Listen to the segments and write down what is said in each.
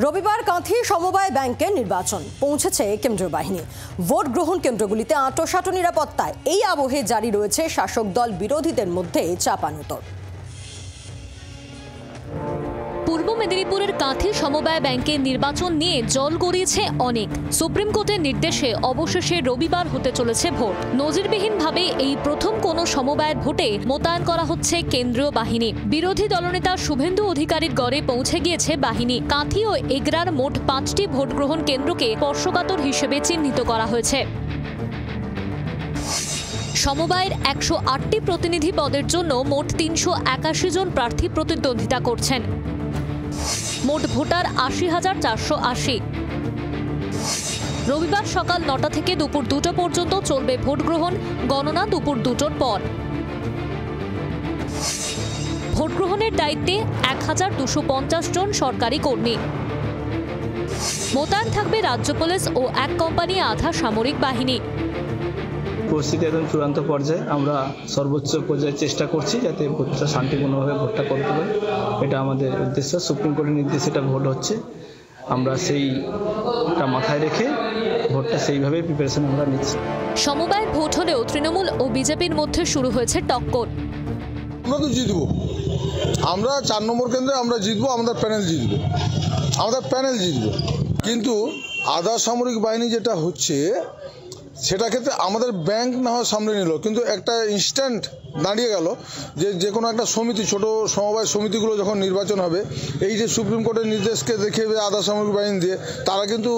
রবিবার কাঁথি সমবায় ব্যাংকের নির্বাচন পৌঁছেছে কেন্দ্রীয় বাহিনী। ভোট গ্রহণ কেন্দ্রগুলিতে আঁটোসাঁটো নিরাপত্তায় এই আবহে জারি রয়েছে শাসক দল বিরোধীদের মধ্যে চাপানুতর। পূর্ব মেদিনীপুরের কাঁথি সমবায় ব্যাংকের নির্বাচন নিয়ে জল গড়িয়েছে অনেক। সুপ্রিম কোর্টের নির্দেশে অবশেষে রবিবার হতে চলেছে ভোট। নজিরবিহীনভাবে এই প্রথম কোনো সমবায়ের ভোটে মোতায়েন করা হচ্ছে কেন্দ্রীয় বাহিনী। বিরোধী দলনেতা শুভেন্দু অধিকারীর গড়ে পৌঁছে গিয়েছে বাহিনী। কাঁথি ও এগরার মোট 5টি ভোট গ্রহণ কেন্দ্রকে স্পর্শকাতর হিসেবে চিহ্নিত করা হয়েছে। সমবায়ের 108টি প্রতিনিধি পদের জন্য মোট 381 জন প্রার্থী প্রতিদ্বন্দ্বিতা করছেন। মোট ভোটার 80,480। রবিবার সকাল 9টা থেকে দুপুর 2টা পর্যন্ত চলবে ভোট গ্রহণ, গণনা দুপুর 2টোর পর। ভোট গ্রহণের দায়িত্বে 1250 জন সরকারি কর্মী। মোতায়েন থাকবে রাজ্য পুলিশ ও এক কোম্পানি আধা সামরিক বাহিনী। পরিস্থিতি একদম চূড়ান্ত পর্যায়ে। আমরা সর্বোচ্চ পর্যায়ে চেষ্টা করছি যাতে ভোটটা শান্তিপূর্ণভাবে ভোটটা করতে পারি। এটা আমাদের উদ্দেশ্য। সুপ্রিম কোর্টের নির্দেশে এটা ভোট হচ্ছে। আমরা সেইটা মাথায় রেখে ভোটটা সেইভাবে প্রিপারেশন আমরা নিচ্ছি। সমবায়ের ভোট হলেও তৃণমূল ও বিজেপির মধ্যে শুরু হয়েছে টক্কর। আমরা তো জিতবো, আমরা 4 নম্বর কেন্দ্রে আমরা জিতবো, আমাদের প্যানেল জিতবে। কিন্তু আধা সামরিক বাহিনী যেটা হচ্ছে সেটা ক্ষেত্রে আমাদের ব্যাংক না হয় সামনে নিল, কিন্তু একটা ইনস্ট্যান্ট দাঁড়িয়ে গেল যে কোনো একটা সমিতি, ছোট সমবায় সমিতিগুলো যখন নির্বাচন হবে, এই যে সুপ্রিম কোর্টের নির্দেশকে দেখে আধা সামরিক বাহিনী দিয়ে তারা কিন্তু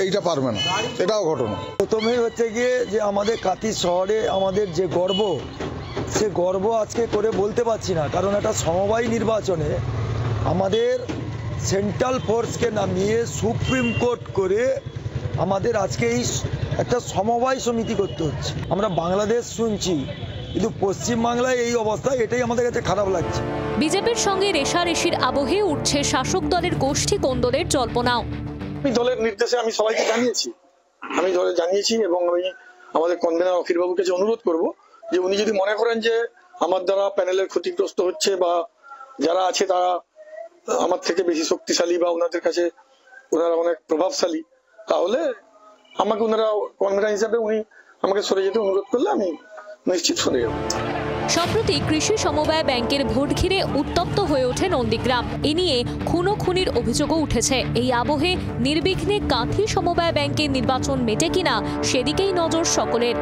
এইটা পারবে না। এটাও ঘটনা। প্রথমেই হচ্ছে গিয়ে যে আমাদের কাঁথি শহরে আমাদের যে গর্ব, সে গর্ব আজকে করে বলতে পারছি না, কারণ একটা সমবায় নির্বাচনে আমাদের সেন্ট্রাল ফোর্সকে নামিয়ে সুপ্রিম কোর্ট করে আমাদের আজকে এই একটা সমবায় সমিতি করতে হচ্ছে। আমরা বাংলাদেশ শুনছি, কিন্তু পশ্চিমবাংলায় এই অবস্থা, এটাই আমাদের কাছে খারাপ লাগছে। বিজেপির সঙ্গে রেশারেশির আবহে উঠছে শাসক দলের গোষ্ঠী কোন্দলের জল্পনাও। আমি দলের নির্দেশে আমি সবাইকে জানিয়েছি এবং আমি আমাদের কনভেনার অখিলবাবুর কাছে অনুরোধ করব যে উনি যদি মনে করেন যে আমার দ্বারা প্যানেলের ক্ষতিগ্রস্ত হচ্ছে বা যারা আছে তারা আমার থেকে বেশি শক্তিশালী বা ওনারা অনেক প্রভাবশালী, তাহলে আমাকে ওনারা কনভেনার হিসাবে উনি আমাকে সরে যেতে অনুরোধ করলে আমি নিশ্চিত সরে যাব। সম্প্রতি কৃষি সমবায় ব্যাংকের ভোট ঘিরে উত্তপ্ত হয়ে ওঠে নন্দীগ্রাম। এ নিয়ে খুনোখুনির অভিযোগও উঠেছে। এই আবহে নির্বিঘ্নে কাঁথি সমবায় ব্যাংকের নির্বাচন মেটে কিনা সেদিকেই নজর সকলের।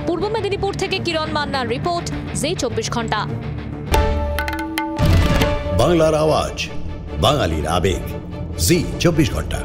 পূর্ব মেদিনীপুর থেকে কিরণ মান্নার রিপোর্ট, জি 24 ঘন্টা। বাংলার আওয়াজ, বাঙালির আবেগ, জি 24 ঘন্টা।